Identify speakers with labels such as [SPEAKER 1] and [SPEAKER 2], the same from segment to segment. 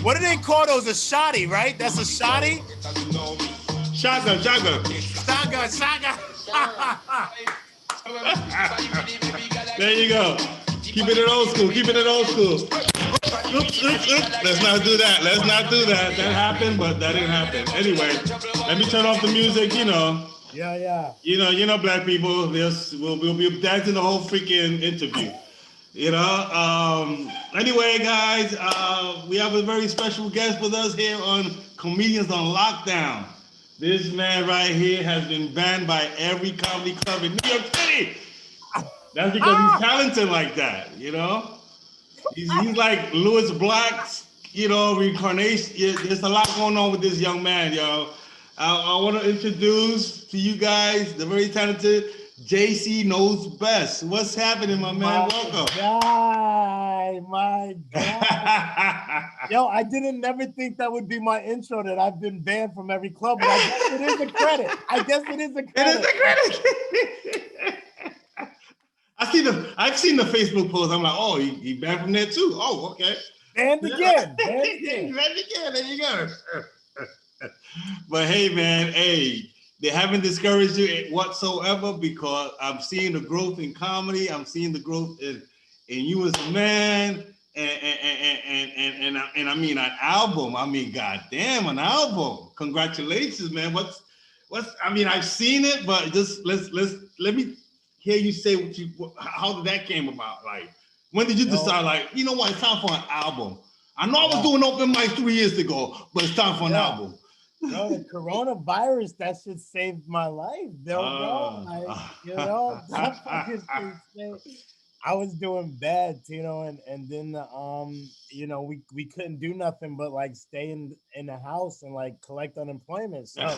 [SPEAKER 1] What do they call those? A shotty, right? That's a shotty?
[SPEAKER 2] Shotgun.
[SPEAKER 1] Shotgun.
[SPEAKER 2] There you go. Keeping it old school. Oops. Let's not do that. That happened, but that didn't happen. Anyway, let me turn off the music.
[SPEAKER 1] Yeah.
[SPEAKER 2] Black people. We'll be dancing the whole freaking interview. Anyway, guys, we have a very special guest with us here on Comedians on Lockdown. This man right here has been banned by every comedy club in New York City. That's because he's talented like that, He's like Louis Black's, reincarnation. There's a lot going on with this young man, yo. I want to introduce to you guys the very talented JC Knows Best. What's happening, my man? Welcome.
[SPEAKER 1] My God. Yo, I never think that would be my intro, that I've been banned from every club, but I guess it is a credit.
[SPEAKER 2] It is a credit. I've seen the Facebook post. I'm like, oh, he banned from there too. Oh, okay.
[SPEAKER 1] Banned again.
[SPEAKER 2] There you go. But hey, man, they haven't discouraged you whatsoever, because I'm seeing the growth in comedy. I'm seeing the growth in you as a man, and I mean an album. I mean, goddamn, an album. Congratulations, man. I've seen it, but just let me hear you say how did that came about? Like, when did you decide, like, you know what, it's time for an album? I know I was doing open mic 3 years ago, but it's time for an album.
[SPEAKER 1] Bro, the coronavirus, that shit saved my life, bro. That fucking shit. I was doing bad, Tino, and then we couldn't do nothing but like stay in the house and like collect unemployment. So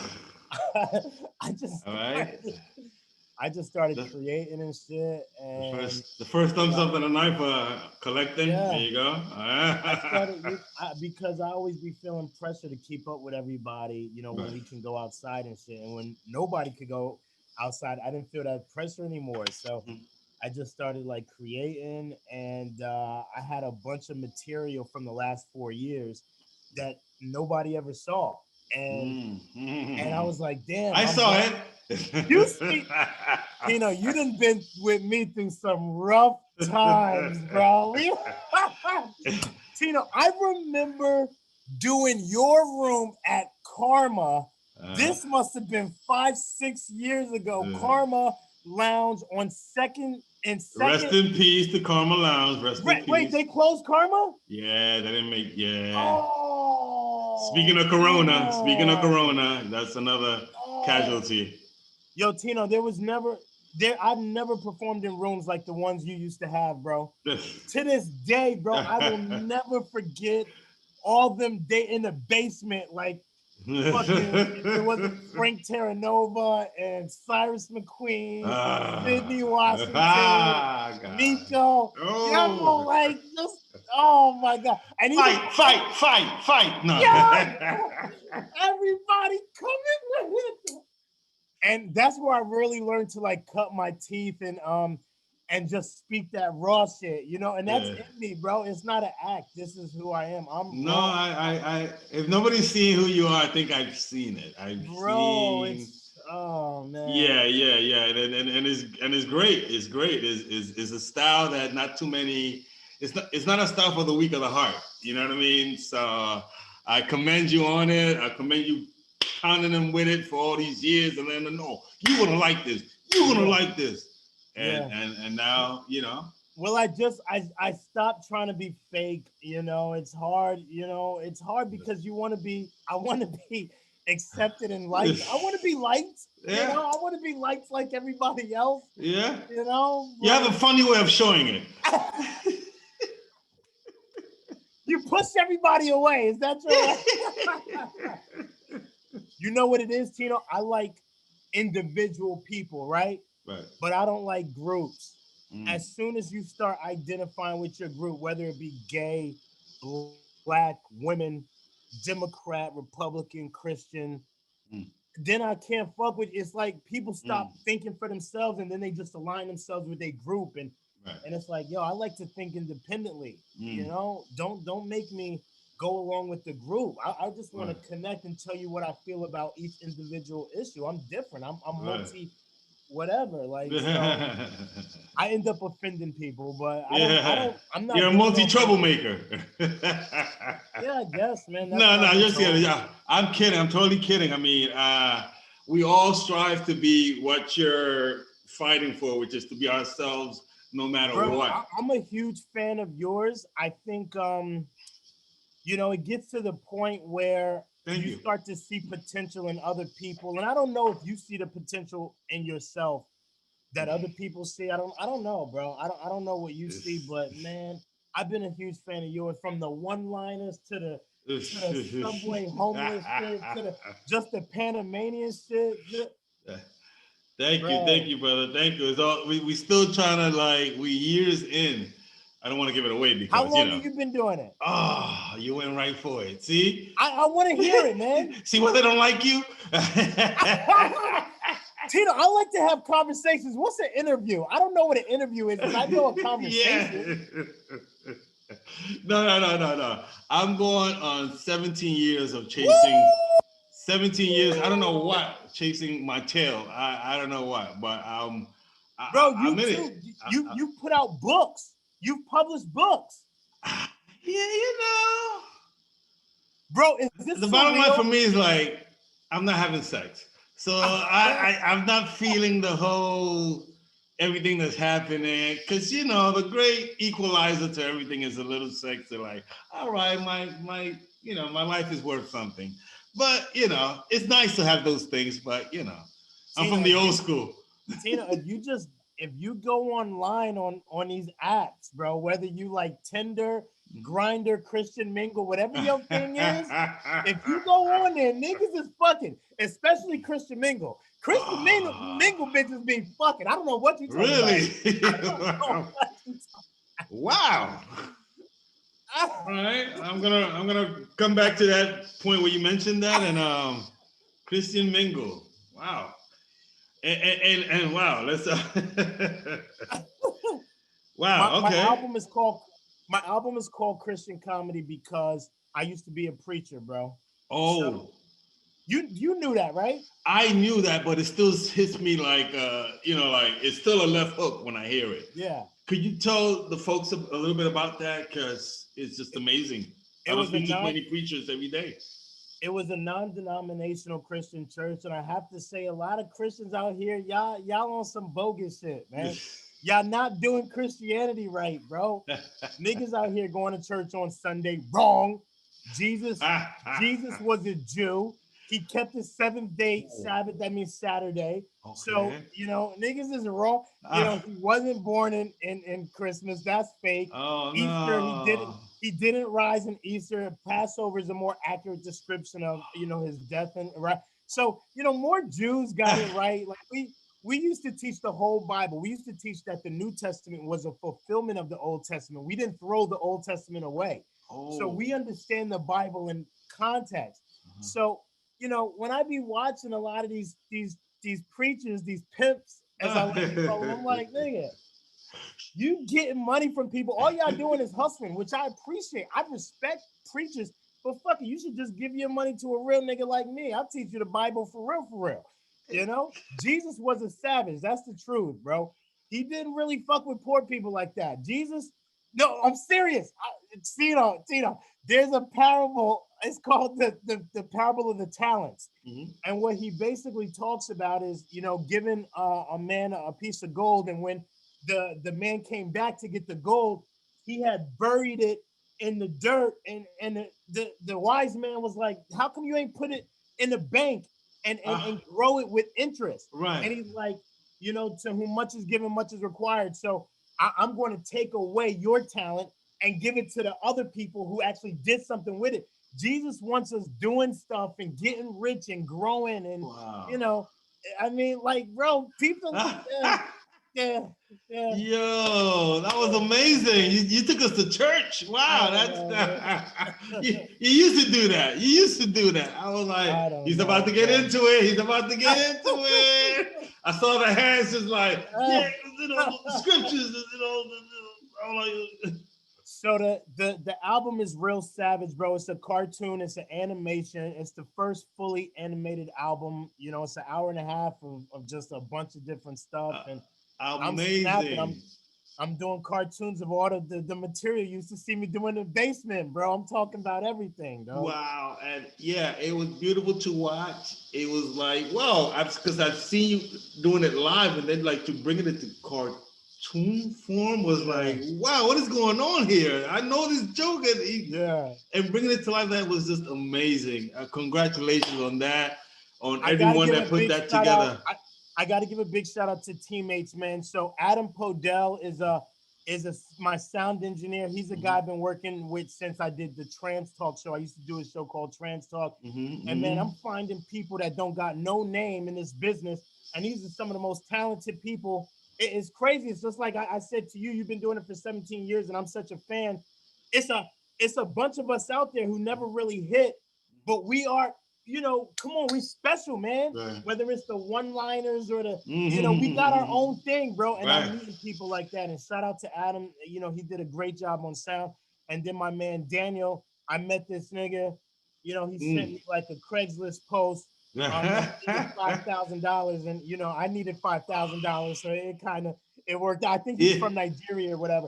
[SPEAKER 1] I just started creating and shit. And
[SPEAKER 2] the first thumbs up and a knife for collecting.
[SPEAKER 1] Yeah.
[SPEAKER 2] There you go.
[SPEAKER 1] I started because I always be feeling pressure to keep up with everybody, when we can go outside and shit. And when nobody could go outside, I didn't feel that pressure anymore. So I just started like creating, and I had a bunch of material from the last 4 years that nobody ever saw. And I was like, damn.
[SPEAKER 2] I saw it.
[SPEAKER 1] You see, you done been with me through some rough times, bro. Tino, I remember doing your room at Karma. This must have been 5-6 years ago. Karma Lounge on Second.
[SPEAKER 2] Rest in peace to Karma Lounge. Rest in peace.
[SPEAKER 1] Wait, they closed Karma?
[SPEAKER 2] Yeah, they didn't make. Yeah.
[SPEAKER 1] Oh.
[SPEAKER 2] Speaking of Corona, that's another casualty.
[SPEAKER 1] Yo, Tino, I've never performed in rooms like the ones you used to have, bro. To this day, bro, I will never forget all them day in the basement, like fucking, there was Frank Terranova and Cyrus McQueen, Sydney Washington, Nico. Like, just, oh my God. And
[SPEAKER 2] fight. No.
[SPEAKER 1] Everybody coming with it. And that's where I really learned to like cut my teeth and just speak that raw shit, and that's in me, bro. It's not an act. This is who I am.
[SPEAKER 2] I if nobody's seen who you are, I think I've seen it.
[SPEAKER 1] Oh man.
[SPEAKER 2] Yeah. And it's great. It's great. It's a style that not too many. It's not a style for the weak of the heart. You know what I mean? So I commend you on it. I commend you pounding them with it for all these years, and then no, you're gonna like this. You're gonna like this. And now,
[SPEAKER 1] Well, I stopped trying to be fake. It's hard. It's hard because I want to be accepted and liked. I want to be liked.
[SPEAKER 2] Yeah.
[SPEAKER 1] I want to be liked like everybody else.
[SPEAKER 2] Yeah.
[SPEAKER 1] You
[SPEAKER 2] have a funny way of showing it.
[SPEAKER 1] You push everybody away. Is that true? You know what it is, Tino? I like individual people, right?
[SPEAKER 2] Right.
[SPEAKER 1] But I don't like groups. As soon as you start identifying with your group, whether it be gay, black, women, Democrat, Republican, Christian, then I can't fuck with. It's like people stop thinking for themselves, and then they just align themselves with their group. And
[SPEAKER 2] Right.
[SPEAKER 1] And it's like, yo, I like to think independently. You know, don't make me go along with the group. I just want to connect and tell you what I feel about each individual issue. I'm different. I'm multi whatever. Like, so I end up offending people, but I'm not
[SPEAKER 2] You're a
[SPEAKER 1] getting
[SPEAKER 2] multi
[SPEAKER 1] on
[SPEAKER 2] troublemaker.
[SPEAKER 1] Yeah, I guess, man. That's
[SPEAKER 2] No, you're kidding. Yeah, I'm kidding. I'm totally kidding. I mean, we all strive to be what you're fighting for, which is to be ourselves no matter what.
[SPEAKER 1] I'm a huge fan of yours. I think you know, it gets to the point where you start to see potential in other people. And I don't know if you see the potential in yourself that other people see. I don't know, bro. I don't know what you see, but man, I've been a huge fan of yours, from the one-liners to the subway homeless shit to the just the Panamanian shit.
[SPEAKER 2] Thank you, brother. Thank you. It's all, we still trying to, like, we years in. I don't want to give it away because,
[SPEAKER 1] how long have you been doing it?
[SPEAKER 2] Oh, you went right for it. See?
[SPEAKER 1] I want to hear it, man.
[SPEAKER 2] See why they don't like you?
[SPEAKER 1] Tito, I like to have conversations. What's an interview? I don't know what an interview is, but I know a conversation.
[SPEAKER 2] Yeah. No. I'm going on 17 years of chasing. 17 years. I don't know what, chasing my tail. I don't know what, but
[SPEAKER 1] bro, you put out books. You've published books.
[SPEAKER 2] Yeah, you know.
[SPEAKER 1] Bro, is this
[SPEAKER 2] the bottom line for me is, like, I'm not having sex. So I'm not feeling the whole everything that's happening, because, you know, the great equalizer to everything is a little sex. They're like, all right, my you know, my life is worth something. But, you know, it's nice to have those things, but, you know, I'm from the old school.
[SPEAKER 1] Tina, if you go online on these apps, bro, whether you like Tinder, Grindr, Christian Mingle, whatever your thing is, if you go on there, niggas is fucking, especially Christian Mingle. Christian Mingle bitches be fucking. I don't know what you talking about.
[SPEAKER 2] Wow. All right, I'm gonna come back to that point where you mentioned that, and Christian Mingle. Wow. And wow, let's wow.
[SPEAKER 1] My
[SPEAKER 2] Okay.
[SPEAKER 1] My album is called Christian Comedy because I used to be a preacher, bro.
[SPEAKER 2] Oh.
[SPEAKER 1] So you knew that, right?
[SPEAKER 2] I knew that, but it still hits me like you know, like it's still a left hook when I hear it.
[SPEAKER 1] Yeah.
[SPEAKER 2] Could you tell the folks a little bit about that? Because it's just amazing. I don't speak to many preachers every day.
[SPEAKER 1] It was a non-denominational Christian church, and I have to say, a lot of Christians out here, y'all on some bogus shit, man. Y'all not doing Christianity right, bro. Niggas out here going to church on Sunday, wrong. Jesus was a Jew. He kept the seventh day Sabbath, that means Saturday. Okay. So, you know, niggas is wrong. You know, he wasn't born in Christmas. That's fake.
[SPEAKER 2] Oh,
[SPEAKER 1] Easter,
[SPEAKER 2] no.
[SPEAKER 1] he didn't rise in Easter. Passover is a more accurate description of, you know, his death. And right. So, you know, more Jews got it right. Like we used to teach the whole Bible. We used to teach that the New Testament was a fulfillment of the Old Testament. We didn't throw the Old Testament away. Oh. So we understand the Bible in context. So, you know, when I be watching a lot of these preachers, these pimps, as I like to call them, I'm like, nigga, you getting money from people. All y'all doing is hustling, which I appreciate. I respect preachers, but fuck it, you should just give your money to a real nigga like me. I'll teach you the Bible for real. You know, Jesus was a savage. That's the truth, bro. He didn't really fuck with poor people like that. Jesus, no, I'm serious. Tino, there's a parable. It's called the parable of the talents. Mm-hmm. And what he basically talks about is, you know, giving a man a piece of gold. And when the man came back to get the gold, he had buried it in the dirt. And the wise man was like, how come you ain't put it in the bank and grow it with interest?
[SPEAKER 2] Right.
[SPEAKER 1] And he's like, you know, to whom much is given, much is required. So I'm going to take away your talent and give it to the other people who actually did something with it. Jesus wants us doing stuff and getting rich and growing. And, you know, I mean, like, bro, people. Yeah.
[SPEAKER 2] Yo, that was amazing. You took us to church. Wow, you used to do that. I was like, he's about to get into it. I saw the hands just like, yeah, scriptures, I'm like.
[SPEAKER 1] So the album is real savage, bro. It's a cartoon. It's an animation. It's the first fully animated album. You know, it's an hour and a half of just a bunch of different stuff. And I'm snapping. I'm doing cartoons of all the material you used to see me doing in the basement, bro. I'm talking about everything, dog.
[SPEAKER 2] Wow. And yeah, it was beautiful to watch. It was like, wow, because I've seen you doing it live, and then like to bringing it to cartoon form was like, wow, what is going on here? I know this joke, and bringing it to life, that was just amazing. Congratulations on that, on everyone that put that together.
[SPEAKER 1] I got to give a big shout out to teammates, man. So Adam Podell is my sound engineer. He's a guy I've been working with since I did the Trans Talk show. I used to do a show called Trans Talk. And man, I'm finding people that don't got no name in this business. And these are some of the most talented people. It's crazy. It's just like I said to you, you've been doing it for 17 years and I'm such a fan. It's a bunch of us out there who never really hit, but we are, you know, come on, we special, man. Right. Whether it's the one-liners or the, you know, we got our own thing, bro. And I'm meeting people like that. And shout out to Adam. You know, he did a great job on sound. And then my man Daniel, I met this nigga. You know, he sent me like a Craigslist post. $5,000, and you know, I needed $5,000, so it worked out. I think he's from Nigeria or whatever.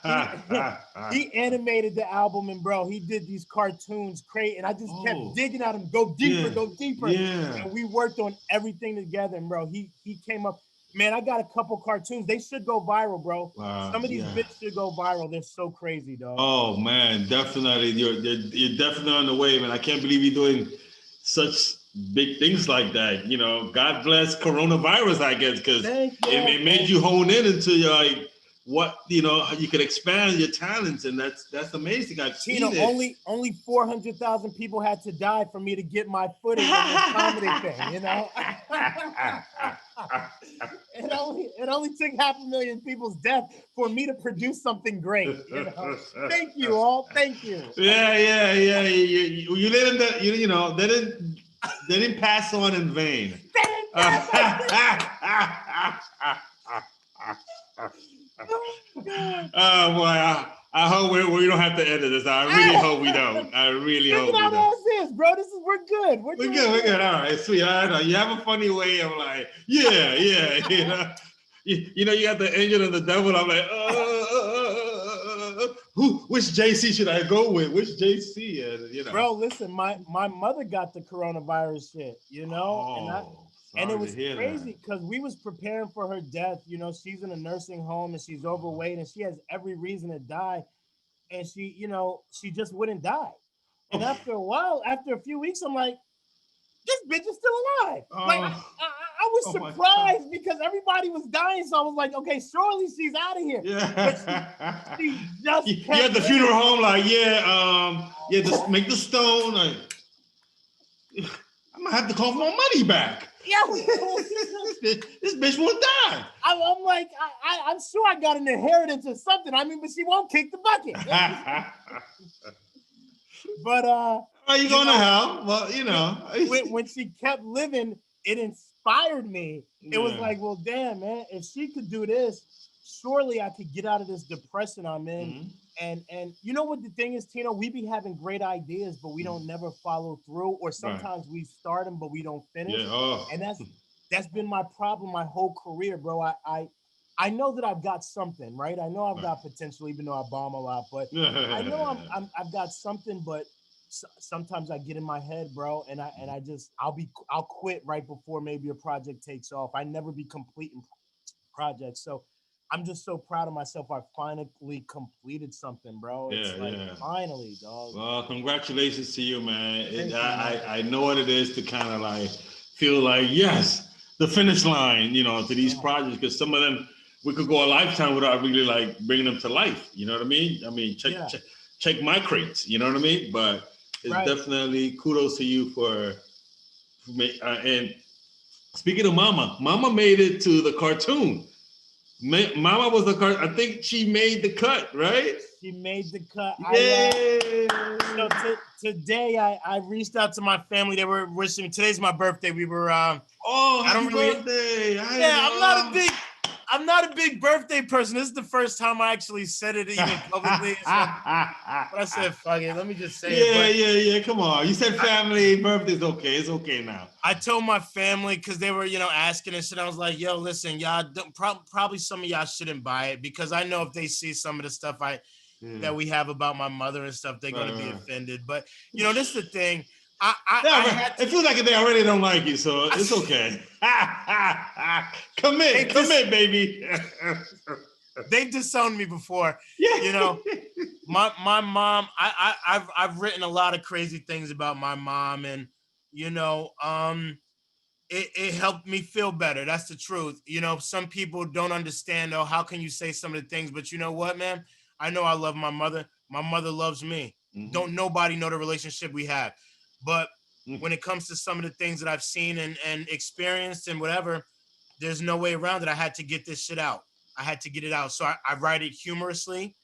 [SPEAKER 1] Anyway, he animated the album, and bro, he did these cartoons, and I just kept digging at him, go deeper, go deeper. And we worked on everything together, and bro, he came up. Man, I got a couple cartoons. They should go viral, bro. Wow, some of these bits should go viral. They're so crazy, dog.
[SPEAKER 2] Oh man, definitely. You're definitely on the way, man. I can't believe you're doing such big things like that. You know, God bless coronavirus, I guess, because it made you hone in into your, like, what, you know, how you could expand your talents, and that's amazing. I've seen it.
[SPEAKER 1] Only 400,000 people had to die for me to get my footing in this comedy thing, you know. It only took 500,000 people's death for me to produce something great. You know? Thank you all. Thank you.
[SPEAKER 2] Yeah. You let them. You know, they didn't pass on in vain. Oh boy, I hope we don't have to edit this. I really hope we don't. I really hope we don't.
[SPEAKER 1] This, bro. We're good. We're good.
[SPEAKER 2] All right, sweet. I know you have a funny way of like, yeah. You know, you got the angel and the devil. I'm like, which JC should I go with? Which JC? And you know,
[SPEAKER 1] bro, listen, my mother got the coronavirus shit. You know, and it was crazy because we was preparing for her death. You know, she's in a nursing home and she's overweight and she has every reason to die. And she, you know, she just wouldn't die. And after a few weeks, I'm like, this bitch is still alive. Like I was surprised because everybody was dying. So I was like, okay, surely she's out of here.
[SPEAKER 2] Yeah.
[SPEAKER 1] But she just
[SPEAKER 2] you at the funeral home, like, just make the stone. Like, I'm gonna have to call for my money back.
[SPEAKER 1] Yeah,
[SPEAKER 2] this bitch won't die.
[SPEAKER 1] I'm like, I'm sure I got an inheritance or something. I mean, but she won't kick the bucket. But
[SPEAKER 2] are you going to hell? Well, you know,
[SPEAKER 1] when she kept living, it inspired me. It was like, well, damn, man, if she could do this, surely I could get out of this depression I'm in. And you know what the thing is, Tino, we be having great ideas, but we don't never follow through, or sometimes we start them, but we don't finish. And that's been my problem my whole career, bro. I know that I've got something, right? I know I've got potential, even though I bomb a lot, but I know I've got something, but sometimes I get in my head, bro, and I'll quit right before maybe a project takes off. I never be completing projects. So I'm just so proud of myself. I finally completed something, bro. It's finally, dog.
[SPEAKER 2] Well, congratulations to you, man. I know what it is to kind of like feel like, yes, the finish line, you know, to these projects, because some of them we could go a lifetime without really like bringing them to life. You know what I mean? I mean, check my crates. You know what I mean? But it's definitely kudos to you for and speaking of Mama made it to the cartoon. Mama was the car. I think she made the cut, right?
[SPEAKER 1] She made the cut.
[SPEAKER 2] Yeah.
[SPEAKER 1] Today I reached out to my family. They were wishing me. Today's my birthday. We were.
[SPEAKER 2] Happy birthday!
[SPEAKER 1] I'm not a big I'm not a big birthday person. This is the first time I actually said it even publicly. But I said, fuck it. Let me just say it.
[SPEAKER 2] Yeah. Come on. You said family birthday's okay. It's okay now.
[SPEAKER 1] I told my family because they were, asking and shit. I was like, yo, listen, y'all, probably some of y'all shouldn't buy it because I know if they see some of the stuff that we have about my mother and stuff, they're going to be offended. But, this is the thing.
[SPEAKER 2] It feels like they already don't like you, so it's okay. Commit, baby.
[SPEAKER 1] They've disowned me before.
[SPEAKER 2] Yeah.
[SPEAKER 1] My mom. I've written a lot of crazy things about my mom, and it helped me feel better. That's the truth. Some people don't understand. Oh, how can you say some of the things? But you know what, man? I know I love my mother. My mother loves me. Mm-hmm. Don't nobody know the relationship we have, but when it comes to some of the things that I've seen and experienced and whatever, there's no way around it. I had to get this shit out. I had to get it out. So I write it humorously.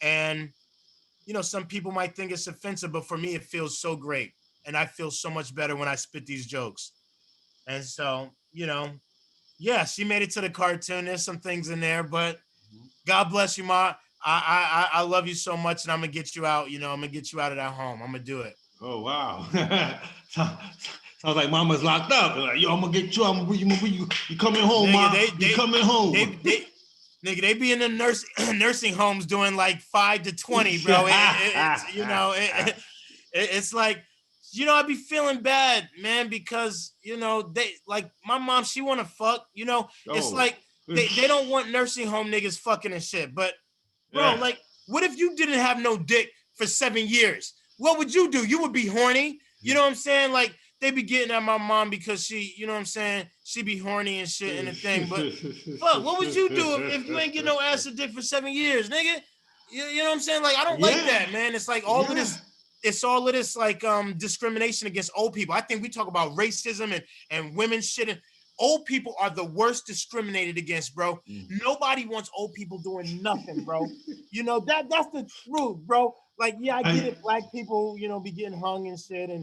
[SPEAKER 1] And, some people might think it's offensive, but for me, it feels so great. And I feel so much better when I spit these jokes. And so, she made it to the cartoon. There's some things in there, but God bless you, Ma. I love you so much, and I'm going to get you out. I'm going to get you out of that home. I'm going to do it.
[SPEAKER 2] Oh, wow. Sounds like mama's locked up. Like, yo, I'm gonna get you. I'm gonna bring you. You coming home, mom? You coming home?
[SPEAKER 1] They be in the nursing homes doing like 5 to 20, bro. It's like, I be feeling bad, man, because they like my mom. She want to fuck. It's like they don't want nursing home niggas fucking and shit. But bro, like, what if you didn't have no dick for 7 years? What would you do? You would be horny. You know what I'm saying? Like, they be getting at my mom because she, you know what I'm saying? She be horny and shit and the thing. But fuck, what would you do if you ain't get no ass or dick for 7 years, nigga? You know what I'm saying? Like, I don't like that, man. It's like all of this. It's all of this like discrimination against old people. I think we talk about racism and women shit. And old people are the worst discriminated against, bro. Nobody wants old people doing nothing, bro. That's the truth, bro. Like, I get it. Black people, be getting hung and shit. And,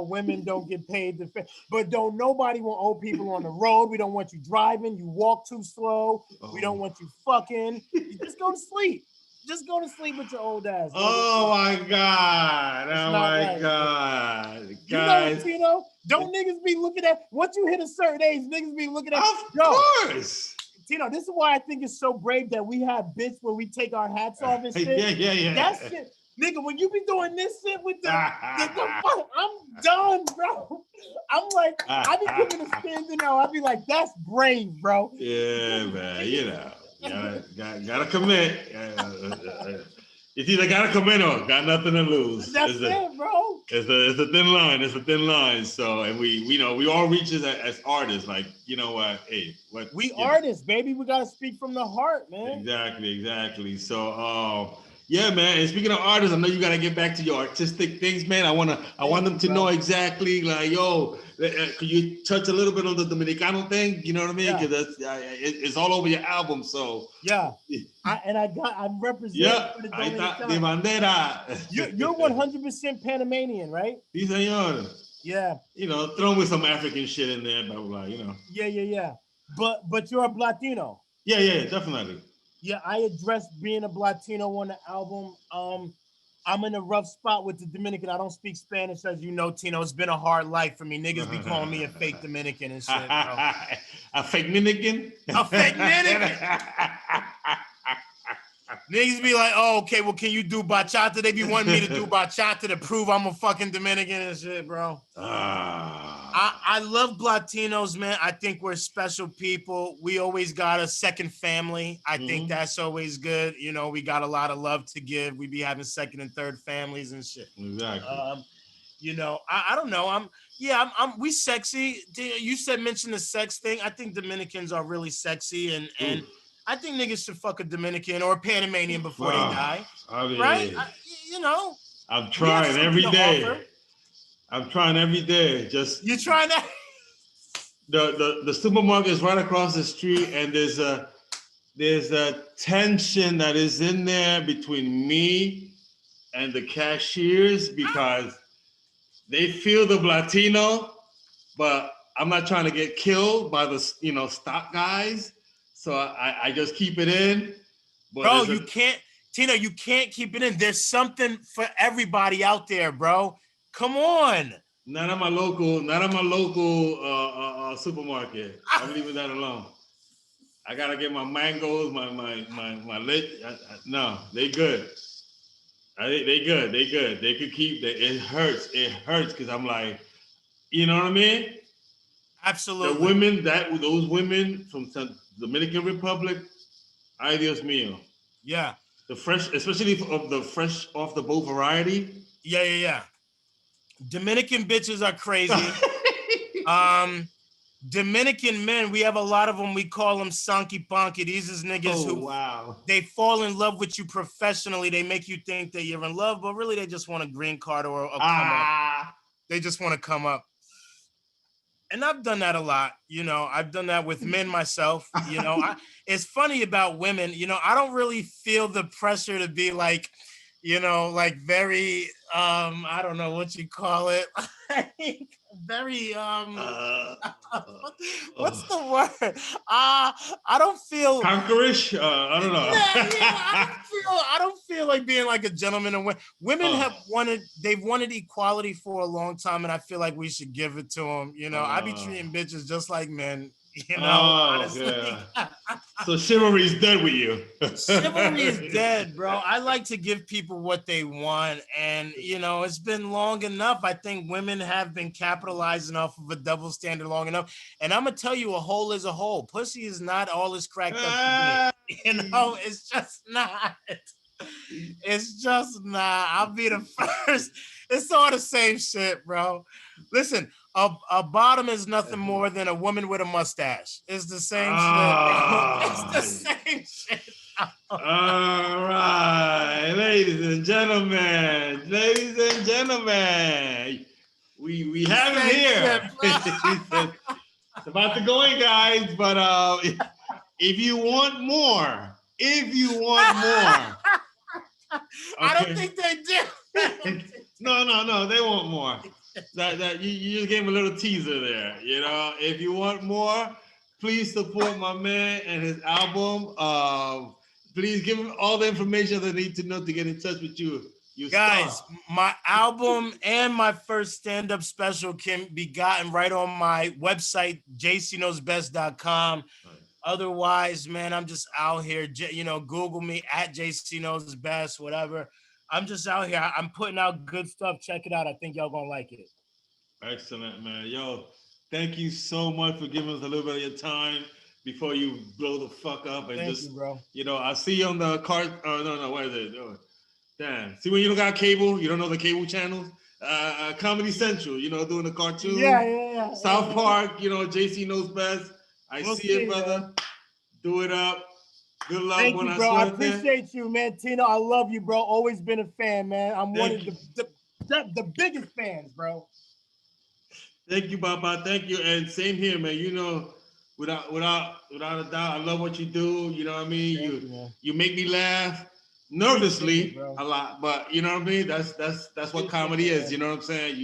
[SPEAKER 1] women don't get paid. But don't nobody want old people on the road. We don't want you driving. You walk too slow. We don't want you fucking. You just go to sleep. Just go to sleep with your old ass.
[SPEAKER 2] Oh, my God. Oh, my God. Guys.
[SPEAKER 1] Tino, don't niggas be looking at, once you hit a certain age, niggas be looking at.
[SPEAKER 2] Of course.
[SPEAKER 1] Tino, this is why I think it's so brave that we have bits where we take our hats off and shit.
[SPEAKER 2] Yeah.
[SPEAKER 1] That shit, nigga, when you be doing this shit with the I'm done, bro. I'm like, I be giving a standing now. I be like, that's brave, bro.
[SPEAKER 2] Yeah, man, gotta commit. It's either gotta commit or got nothing to lose.
[SPEAKER 1] That's it, bro.
[SPEAKER 2] It's a thin line. It's a thin line. So, and we all reach as artists. Like, you know what? Hey,
[SPEAKER 1] we artists, baby. We gotta speak from the heart, man.
[SPEAKER 2] Exactly. So, yeah, man. And speaking of artists, I know you gotta get back to your artistic things, man. I want them to know exactly, like, yo, could you touch a little bit on the Dominicano thing? You know what I mean? Because it's all over your album. So I'm representing for the Dominicano. De bandera.
[SPEAKER 1] You're 100% Panamanian, right?
[SPEAKER 2] Sí, señor.
[SPEAKER 1] Yeah.
[SPEAKER 2] Throw with some African shit in there, blah blah.
[SPEAKER 1] Yeah. But you're a Latino.
[SPEAKER 2] Yeah, definitely.
[SPEAKER 1] Yeah, I addressed being a Latino on the album. I'm in a rough spot with the Dominican. I don't speak Spanish, as you know, Tino. It's been a hard life for me. Niggas be calling me a fake Dominican and shit, bro.
[SPEAKER 2] A fake Dominican?
[SPEAKER 1] A fake Dominican? Niggas be like, oh, okay, well, can you do bachata? They be wanting me to do bachata to prove I'm a fucking Dominican and shit, bro. I love Latinos, man. I think we're special people. We always got a second family. I think that's always good. We got a lot of love to give. We be having second and third families and shit.
[SPEAKER 2] Exactly.
[SPEAKER 1] I don't know. We sexy. You mention the sex thing. I think Dominicans are really sexy and I think niggas should fuck a Dominican or a Panamanian before they die. Right?
[SPEAKER 2] I'm trying every day. I'm trying every day.
[SPEAKER 1] You trying that?
[SPEAKER 2] The supermarket is right across the street, and there's a tension that is in there between me and the cashiers because they feel the Latino, but I'm not trying to get killed by the stock guys. So I just keep it in. But
[SPEAKER 1] bro, you can't, Tino, you can't keep it in. There's something for everybody out there, bro. Come on.
[SPEAKER 2] Not at my local supermarket. I'm leaving that alone. I gotta get my mangoes, my lit. No, they good. They good. They could keep that. It hurts because I'm like, you know what I mean?
[SPEAKER 1] Absolutely.
[SPEAKER 2] The women those women from Dominican Republic, ay Dios mío.
[SPEAKER 1] Yeah.
[SPEAKER 2] The fresh, especially of the fresh off the boat variety.
[SPEAKER 1] Yeah. Dominican bitches are crazy. Dominican men, we have a lot of them. We call them Sanky Panky. These is niggas who they fall in love with you professionally. They make you think that you're in love, but really they just want a green card or come up. They just want to come up. And I've done that a lot. You know, I've done that with men myself. You know, it's funny about women. You know, I don't really feel the pressure to be like, you know, like very, I don't know what you call it. Very, what's the word? I don't feel
[SPEAKER 2] conquerish. I don't know.
[SPEAKER 1] I don't feel like being like a gentleman. And women they've wanted equality for a long time, and I feel like we should give it to them. You know, I be treating bitches just like men. You know, honestly.
[SPEAKER 2] Yeah. So chivalry is dead with you.
[SPEAKER 1] Chivalry is dead, bro. I like to give people what they want, and you know, it's been long enough. I think women have been capitalizing off of a double standard long enough. And I'm gonna tell you, a hole is a hole. Pussy is not all it's cracked up to be. You know, it's just not. It's just not. I'll be the first. It's all the same shit, bro. Listen. A bottom is nothing more than a woman with a mustache. It's the same shit. It's the same shit.
[SPEAKER 2] All right, ladies and gentlemen, we have him here. It's about to go in, guys. But if you want more, okay.
[SPEAKER 1] I don't think they do.
[SPEAKER 2] No, they want more. That you just gave him a little teaser there. You know, if you want more, please support my man and his album. Please give him all the information they need to know to get in touch with you.
[SPEAKER 1] Guys, my album and my first stand-up special can be gotten right on my website, jcknowsbest.com. Otherwise, man, I'm just out here. You know, Google me at jcknowsbest, whatever. I'm just out here. I'm putting out good stuff. Check it out. I think y'all gonna like it.
[SPEAKER 2] Excellent, man. Yo, thank you so much for giving us a little bit of your time before you blow the fuck up. And
[SPEAKER 1] thank you, bro.
[SPEAKER 2] You know, I see you on the card. Oh, no, what is it? Oh, damn. See when you don't got cable, you don't know the cable channels? Comedy Central, you know, doing the cartoon.
[SPEAKER 1] Yeah.
[SPEAKER 2] South Park, you know, JC Knows Best. We'll see it, brother. Man. Do it up. Good luck.
[SPEAKER 1] Thank you, bro. I appreciate you, man. Tino, I love you, bro. Always been a fan, man. I'm one of the biggest fans, bro.
[SPEAKER 2] Thank you, Baba. Thank you. And same here, man. You know, without a doubt, I love what you do. You know what I mean? You make me laugh nervously a lot, but you know what I mean? That's what comedy is. You know what I'm saying?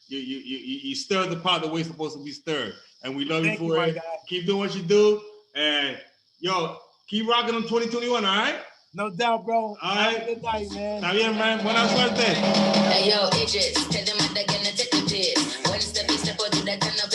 [SPEAKER 2] You stir the pot the way it's supposed to be stirred. And we love you for it. Keep doing what you do. And yo, keep rocking on 2021, all right?
[SPEAKER 1] No doubt, bro.
[SPEAKER 2] All right.
[SPEAKER 1] Have a good night, man.
[SPEAKER 2] Está bien, man. Buena suerte.
[SPEAKER 3] Hey, yo, Idris, tell them what they're gonna take the piss. One step, for do that kind of